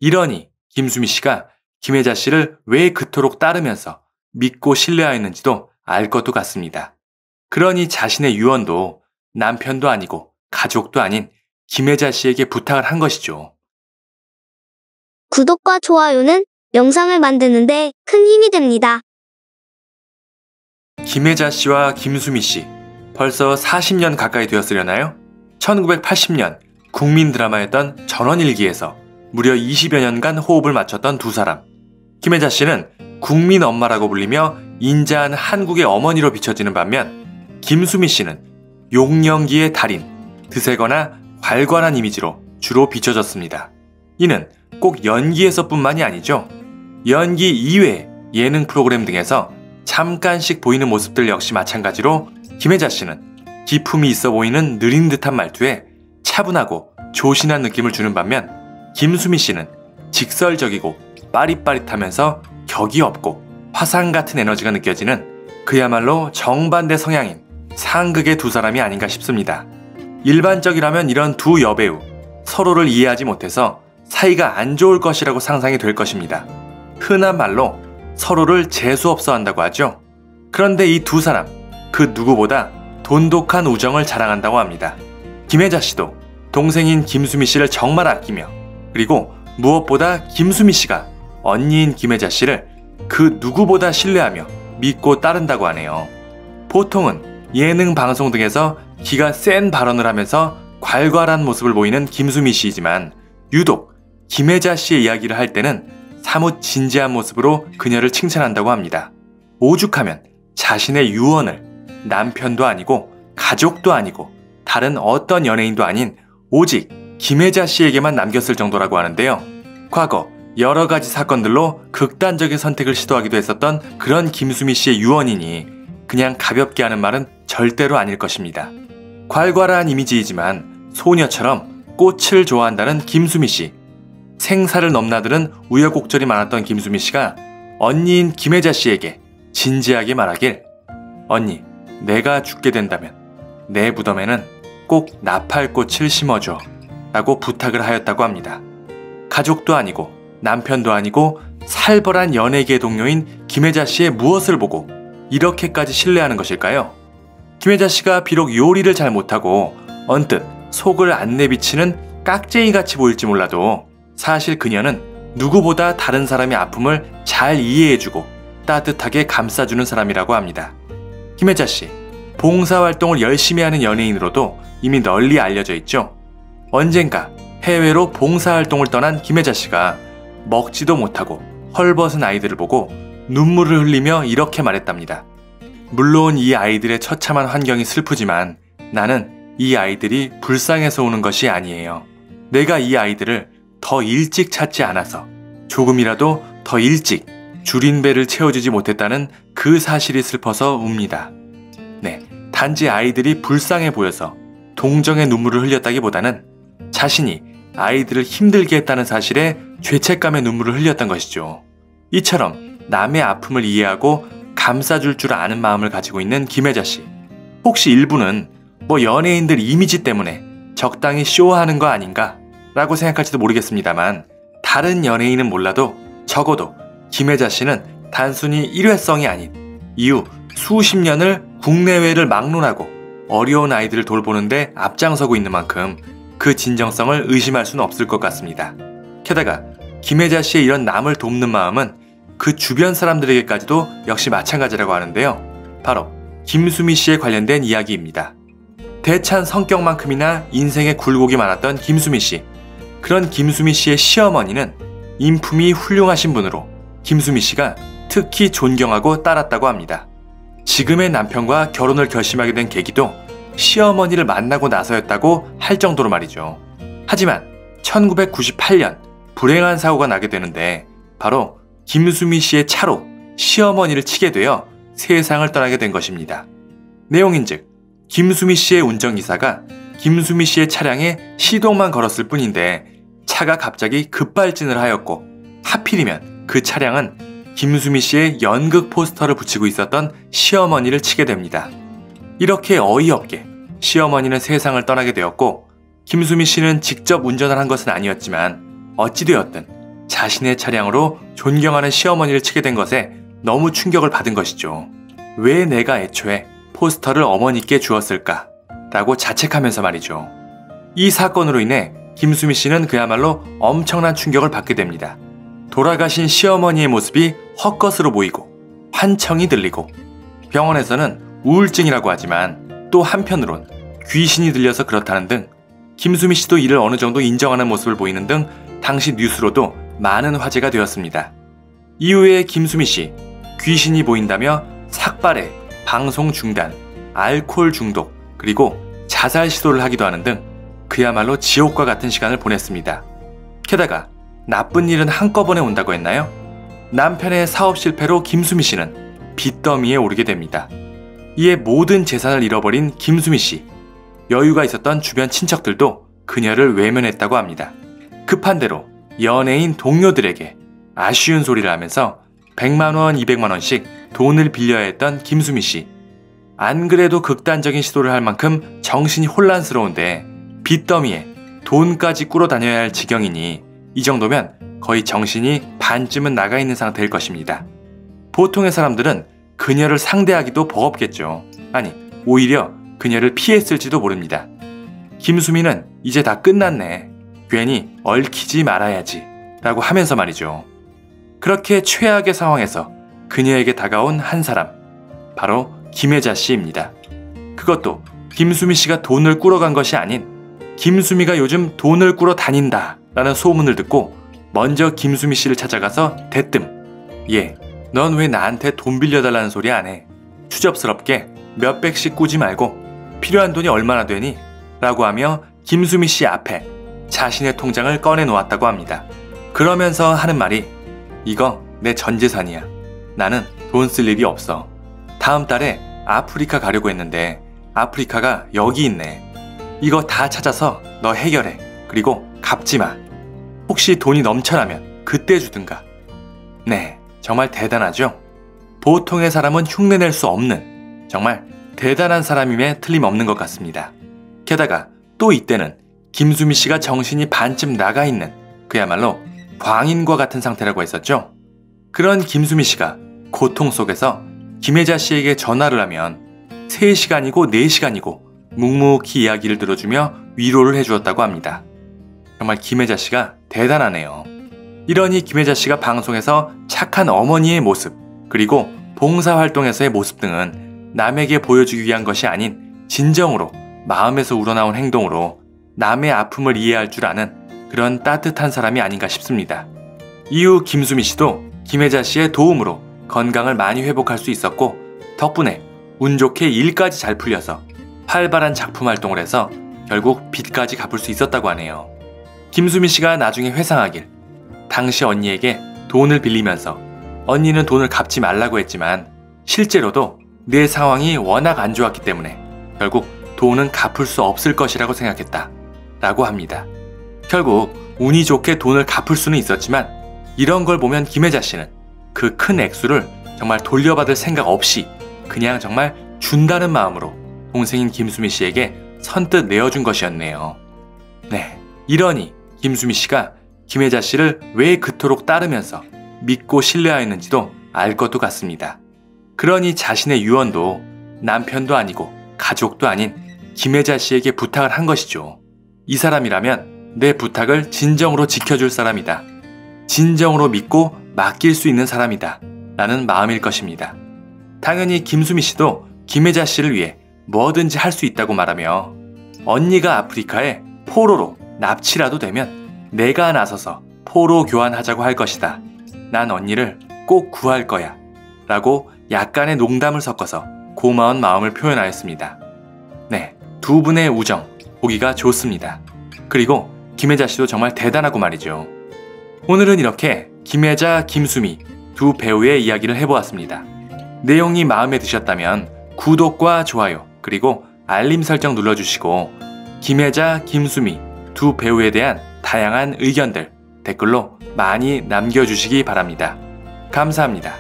이러니 김수미 씨가 김혜자 씨를 왜 그토록 따르면서 믿고 신뢰하였는지도 알 것도 같습니다. 그러니 자신의 유언도 남편도 아니고 가족도 아닌 김혜자 씨에게 부탁을 한 것이죠. 구독과 좋아요는 영상을 만드는데 큰 힘이 됩니다. 김혜자 씨와 김수미 씨, 벌써 40년 가까이 되었으려나요? 1980년 국민 드라마였던 전원일기에서 무려 20여 년간 호흡을 맞췄던 두 사람. 김혜자 씨는 국민 엄마라고 불리며 인자한 한국의 어머니로 비춰지는 반면 김수미 씨는 용령기의 달인, 드세거나 괄괄한 이미지로 주로 비춰졌습니다. 이는 꼭 연기에서뿐만이 아니죠. 연기 이외의 예능 프로그램 등에서 잠깐씩 보이는 모습들 역시 마찬가지로 김혜자 씨는 기품이 있어 보이는 느린 듯한 말투에 차분하고 조신한 느낌을 주는 반면 김수미 씨는 직설적이고 빠릿빠릿하면서 격이 없고 화산 같은 에너지가 느껴지는 그야말로 정반대 성향인 상극의 두 사람이 아닌가 싶습니다. 일반적이라면 이런 두 여배우 서로를 이해하지 못해서 사이가 안 좋을 것이라고 상상이 될 것입니다. 흔한 말로 서로를 재수없어 한다고 하죠. 그런데 이 두 사람 그 누구보다 돈독한 우정을 자랑한다고 합니다. 김혜자 씨도 동생인 김수미 씨를 정말 아끼며 그리고 무엇보다 김수미 씨가 언니인 김혜자 씨를 그 누구보다 신뢰하며 믿고 따른다고 하네요. 보통은 예능 방송 등에서 기가 센 발언을 하면서 괄괄한 모습을 보이는 김수미 씨이지만 유독 김혜자 씨의 이야기를 할 때는 사뭇 진지한 모습으로 그녀를 칭찬한다고 합니다. 오죽하면 자신의 유언을 남편도 아니고 가족도 아니고 다른 어떤 연예인도 아닌 오직 김혜자 씨에게만 남겼을 정도라고 하는데요. 과거 여러 가지 사건들로 극단적인 선택을 시도하기도 했었던 그런 김수미 씨의 유언이니 그냥 가볍게 하는 말은 절대로 아닐 것입니다. 괄괄한 이미지이지만 소녀처럼 꽃을 좋아한다는 김수미 씨. 생사를 넘나드는 우여곡절이 많았던 김수미 씨가 언니인 김혜자 씨에게 진지하게 말하길 언니, 내가 죽게 된다면 내 무덤에는 꼭 나팔꽃을 심어줘 라고 부탁을 하였다고 합니다. 가족도 아니고 남편도 아니고 살벌한 연예계 동료인 김혜자 씨의 무엇을 보고 이렇게까지 신뢰하는 것일까요? 김혜자 씨가 비록 요리를 잘 못하고 언뜻 속을 안 내비치는 깍쟁이같이 보일지 몰라도 사실 그녀는 누구보다 다른 사람의 아픔을 잘 이해해주고 따뜻하게 감싸주는 사람이라고 합니다. 김혜자 씨, 봉사활동을 열심히 하는 연예인으로도 이미 널리 알려져 있죠. 언젠가 해외로 봉사활동을 떠난 김혜자 씨가 먹지도 못하고 헐벗은 아이들을 보고 눈물을 흘리며 이렇게 말했답니다. 물론 이 아이들의 처참한 환경이 슬프지만 나는 이 아이들이 불쌍해서 오는 것이 아니에요. 내가 이 아이들을 더 일찍 찾지 않아서 조금이라도 더 일찍 줄인 배를 채워주지 못했다는 그 사실이 슬퍼서 웁니다. 네, 단지 아이들이 불쌍해 보여서 동정의 눈물을 흘렸다기보다는 자신이 아이들을 힘들게 했다는 사실에 죄책감의 눈물을 흘렸던 것이죠. 이처럼 남의 아픔을 이해하고 감싸줄 줄 아는 마음을 가지고 있는 김혜자 씨. 혹시 일부는 연예인들 이미지 때문에 적당히 쇼하는 거 아닌가? 라고 생각할지도 모르겠습니다만 다른 연예인은 몰라도 적어도 김혜자 씨는 단순히 일회성이 아닌 이후 수십 년을 국내외를 막론하고 어려운 아이들을 돌보는데 앞장서고 있는 만큼 그 진정성을 의심할 수는 없을 것 같습니다. 게다가 김혜자 씨의 이런 남을 돕는 마음은 그 주변 사람들에게까지도 역시 마찬가지라고 하는데요. 바로 김수미 씨에 관련된 이야기입니다. 대찬 성격만큼이나 인생에 굴곡이 많았던 김수미 씨. 그런 김수미 씨의 시어머니는 인품이 훌륭하신 분으로 김수미 씨가 특히 존경하고 따랐다고 합니다. 지금의 남편과 결혼을 결심하게 된 계기도 시어머니를 만나고 나서였다고 할 정도로 말이죠. 하지만 1998년 불행한 사고가 나게 되는데 바로 김수미 씨의 차로 시어머니를 치게 되어 세상을 떠나게 된 것입니다. 내용인즉 김수미 씨의 운전기사가 김수미 씨의 차량에 시동만 걸었을 뿐인데 차가 갑자기 급발진을 하였고 하필이면 그 차량은 김수미 씨의 연극 포스터를 붙이고 있었던 시어머니를 치게 됩니다. 이렇게 어이없게 시어머니는 세상을 떠나게 되었고 김수미 씨는 직접 운전을 한 것은 아니었지만 어찌되었든 자신의 차량으로 존경하는 시어머니를 치게 된 것에 너무 충격을 받은 것이죠. 왜 내가 애초에 포스터를 어머니께 주었을까? 라고 자책하면서 말이죠. 이 사건으로 인해 김수미 씨는 그야말로 엄청난 충격을 받게 됩니다. 돌아가신 시어머니의 모습이 헛것으로 보이고 환청이 들리고 병원에서는 우울증이라고 하지만 또 한편으론 귀신이 들려서 그렇다는 등 김수미 씨도 이를 어느 정도 인정하는 모습을 보이는 등 당시 뉴스로도 많은 화제가 되었습니다. 이후에 김수미 씨 귀신이 보인다며 삭발해 방송 중단, 알코올 중독, 그리고 자살 시도를 하기도 하는 등 그야말로 지옥과 같은 시간을 보냈습니다. 게다가 나쁜 일은 한꺼번에 온다고 했나요? 남편의 사업 실패로 김수미 씨는 빚더미에 오르게 됩니다. 이에 모든 재산을 잃어버린 김수미 씨. 여유가 있었던 주변 친척들도 그녀를 외면했다고 합니다. 급한 대로 연예인 동료들에게 아쉬운 소리를 하면서 100만 원, 200만 원씩 돈을 빌려야 했던 김수미 씨. 안 그래도 극단적인 시도를 할 만큼 정신이 혼란스러운데 빚더미에 돈까지 꾸러 다녀야 할 지경이니 이 정도면 거의 정신이 반쯤은 나가 있는 상태일 것입니다. 보통의 사람들은 그녀를 상대하기도 버겁겠죠. 아니, 오히려 그녀를 피했을지도 모릅니다. 김수미는 이제 다 끝났네. 괜히 얽히지 말아야지. 라고 하면서 말이죠. 그렇게 최악의 상황에서 그녀에게 다가온 한 사람. 바로 김혜자 씨입니다. 그것도 김수미 씨가 돈을 꾸러간 것이 아닌 김수미가 요즘 돈을 꾸러 다닌다 라는 소문을 듣고 먼저 김수미 씨를 찾아가서 대뜸 얘, 넌 왜 나한테 돈 빌려달라는 소리 안 해? 추접스럽게 몇백씩 꾸지 말고 필요한 돈이 얼마나 되니? 라고 하며 김수미 씨 앞에 자신의 통장을 꺼내 놓았다고 합니다. 그러면서 하는 말이 이거 내 전 재산이야. 나는 돈 쓸 일이 없어. 다음 달에 아프리카 가려고 했는데 아프리카가 여기 있네. 이거 다 찾아서 너 해결해. 그리고 갚지 마. 혹시 돈이 넘쳐나면 그때 주든가. 네, 정말 대단하죠? 보통의 사람은 흉내낼 수 없는 정말 대단한 사람임에 틀림없는 것 같습니다. 게다가 또 이때는 김수미 씨가 정신이 반쯤 나가 있는 그야말로 광인과 같은 상태라고 했었죠. 그런 김수미 씨가 고통 속에서 김혜자 씨에게 전화를 하면 3시간이고 4시간이고 묵묵히 이야기를 들어주며 위로를 해주었다고 합니다. 정말 김혜자 씨가 대단하네요. 이러니 김혜자 씨가 방송에서 착한 어머니의 모습, 그리고 봉사활동에서의 모습 등은 남에게 보여주기 위한 것이 아닌 진정으로 마음에서 우러나온 행동으로 남의 아픔을 이해할 줄 아는 그런 따뜻한 사람이 아닌가 싶습니다. 이후 김수미 씨도 김혜자 씨의 도움으로 건강을 많이 회복할 수 있었고 덕분에 운 좋게 일까지 잘 풀려서 활발한 작품 활동을 해서 결국 빚까지 갚을 수 있었다고 하네요. 김수미 씨가 나중에 회상하길 당시 언니에게 돈을 빌리면서 언니는 돈을 갚지 말라고 했지만 실제로도 내 상황이 워낙 안 좋았기 때문에 결국 돈은 갚을 수 없을 것이라고 생각했다 라고 합니다. 결국 운이 좋게 돈을 갚을 수는 있었지만 이런 걸 보면 김혜자 씨는 그 큰 액수를 정말 돌려받을 생각 없이 그냥 정말 준다는 마음으로 동생인 김수미 씨에게 선뜻 내어준 것이었네요. 네, 이러니 김수미 씨가 김혜자 씨를 왜 그토록 따르면서 믿고 신뢰하였는지도 알 것도 같습니다. 그러니 자신의 유언도 남편도 아니고 가족도 아닌 김혜자 씨에게 부탁을 한 것이죠. 이 사람이라면 내 부탁을 진정으로 지켜줄 사람이다. 진정으로 믿고 맡길 수 있는 사람이다. 라는 마음일 것입니다. 당연히 김수미 씨도 김혜자 씨를 위해 뭐든지 할 수 있다고 말하며 언니가 아프리카에 포로로 납치라도 되면 내가 나서서 포로 교환하자고 할 것이다. 난 언니를 꼭 구할 거야. 라고 약간의 농담을 섞어서 고마운 마음을 표현하였습니다. 네, 두 분의 우정 보기가 좋습니다. 그리고 김혜자 씨도 정말 대단하고 말이죠. 오늘은 이렇게 김혜자, 김수미 두 배우의 이야기를 해보았습니다. 내용이 마음에 드셨다면 구독과 좋아요 그리고 알림 설정 눌러주시고 김혜자, 김수미 두 배우에 대한 다양한 의견들 댓글로 많이 남겨주시기 바랍니다. 감사합니다.